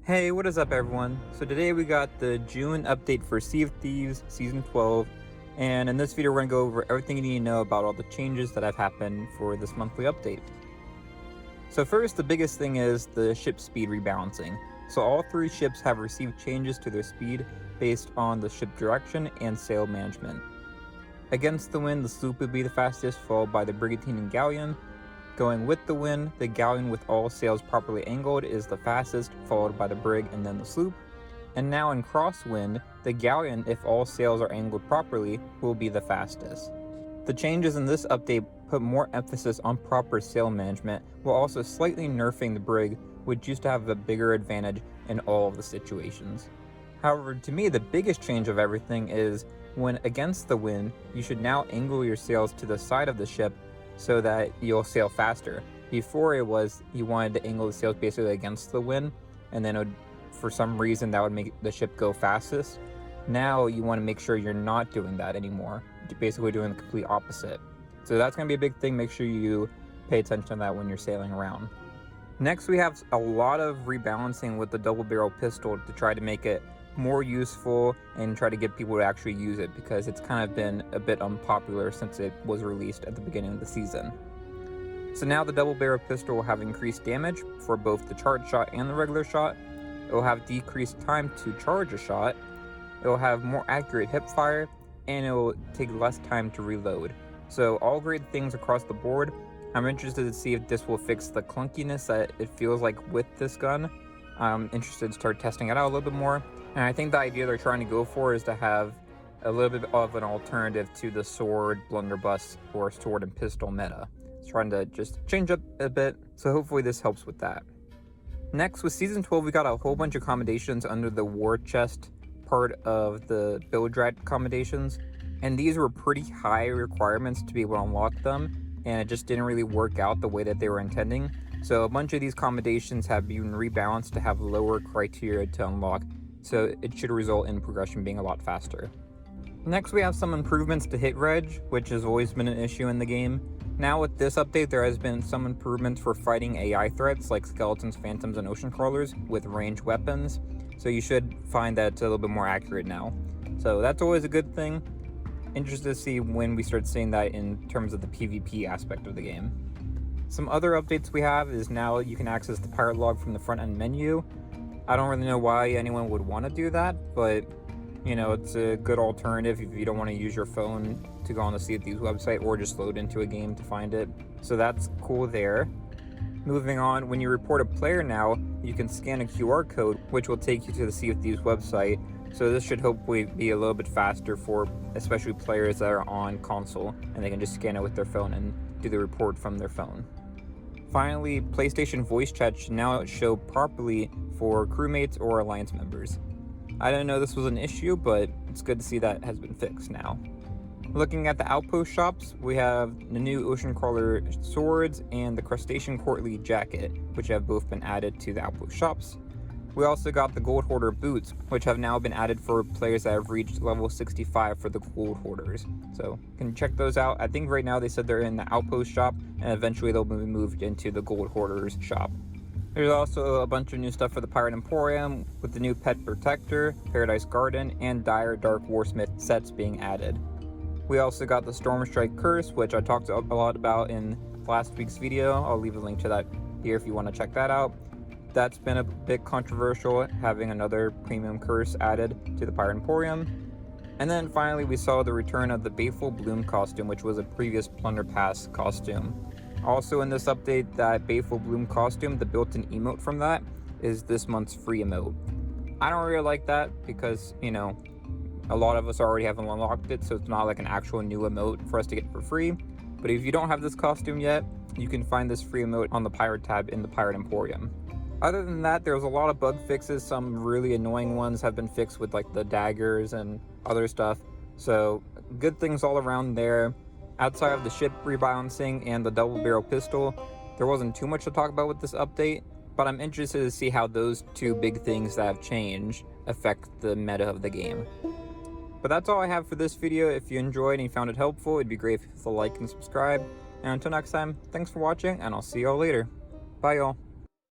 Hey, what is up everyone? So today we got the June update for Sea of Thieves Season 12, and in this video we're going to go over everything you need to know about all the changes that have happened for this monthly update. So first, the biggest thing is the ship speed rebalancing. So all three ships have received changes to their speed based on the ship direction and sail management. Against the wind, the sloop would be the fastest, followed by the brigantine and galleon. Going with the wind, the galleon with all sails properly angled is the fastest, followed by the brig and then the sloop. And now in crosswind, the galleon, if all sails are angled properly, will be the fastest. The changes in this update put more emphasis on proper sail management, while also slightly nerfing the brig, which used to have a bigger advantage in all of the situations. However, to me, the biggest change of everything is when against the wind, you should now angle your sails to the side of the ship so that you'll sail faster. Before it was you wanted to angle the sails basically against the wind, and then it would, for some reason that would make the ship go fastest. Now you want to make sure you're not doing that anymore. You're basically doing the complete opposite. So that's going to be a big thing. Make sure you pay attention to that when you're sailing around. Next, we have a lot of rebalancing with the double barrel pistol to try to make it more useful and try to get people to actually use it, because it's kind of been a bit unpopular since it was released at the beginning of the season. So now the double barrel pistol will have increased damage for both the charge shot and the regular shot. It will have decreased time to charge a shot. It will have more accurate hip fire, and it will take less time to reload. So all great things across the board. I'm interested to see if this will fix the clunkiness that it feels like with this gun. I'm interested to start testing it out a little bit more. And I think the idea they're trying to go for is to have a little bit of an alternative to the sword, blunderbuss, or sword and pistol meta. It's trying to just change up a bit, so hopefully this helps with that. Next, with Season 12, we got a whole bunch of accommodations under the war chest part of the build drat accommodations. And these were pretty high requirements to be able to unlock them, and it just didn't really work out the way that they were intending. So a bunch of these accommodations have been rebalanced to have lower criteria to unlock, so it should result in progression being a lot faster. Next, we have some improvements to hit reg, which has always been an issue in the game. Now with this update, there has been some improvements for fighting AI threats like skeletons, phantoms, and ocean crawlers with ranged weapons, so you should find that it's a little bit more accurate now. So that's always a good thing. Interested to see when we start seeing that in terms of the PvP aspect of the game. Some other updates we have is now you can access the pirate log from the front end menu. I don't really know why anyone would want to do that, but you know, it's a good alternative if you don't want to use your phone to go on the Sea of Thieves website or just load into a game to find it. So that's cool there. Moving on, when you report a player now, you can scan a QR code, which will take you to the Sea of Thieves website. So this should hopefully be a little bit faster for especially players that are on console, and they can just scan it with their phone and do the report from their phone. Finally, PlayStation voice chat should now show properly for crewmates or alliance members. I didn't know this was an issue, but it's good to see that has been fixed now. Looking at the Outpost Shops, we have the new Ocean Crawler swords and the Crustacean Courtly jacket, which have both been added to the Outpost Shops. We also got the Gold Hoarder boots, which have now been added for players that have reached level 65 for the Gold Hoarders. So you can check those out. I think right now they said they're in the Outpost shop, and eventually they'll be moved into the Gold Hoarders shop. There's also a bunch of new stuff for the Pirate Emporium, with the new Pet Protector, Paradise Garden, and Dire Dark Warsmith sets being added. We also got the Storm Strike Curse, which I talked a lot about in last week's video. I'll leave a link to that here if you want to check that out. That's been a bit controversial, having another premium curse added to the Pirate Emporium. And then finally we saw the return of the Baleful Bloom costume, which was a previous Plunder Pass costume. Also in this update, that Baleful Bloom costume, the built-in emote from that, is this month's free emote. I don't really like that because, you know, a lot of us already have unlocked it, so it's not like an actual new emote for us to get for free. But if you don't have this costume yet, you can find this free emote on the Pirate tab in the Pirate Emporium. Other than that, there was a lot of bug fixes. Some really annoying ones have been fixed with like the daggers and other stuff. So good things all around there. Outside of the ship rebalancing and the double barrel pistol, there wasn't too much to talk about with this update, but I'm interested to see how those two big things that have changed affect the meta of the game. But that's all I have for this video. If you enjoyed and you found it helpful, it'd be great if you hit the like and subscribe. And until next time, thanks for watching, and I'll see y'all later. Bye y'all.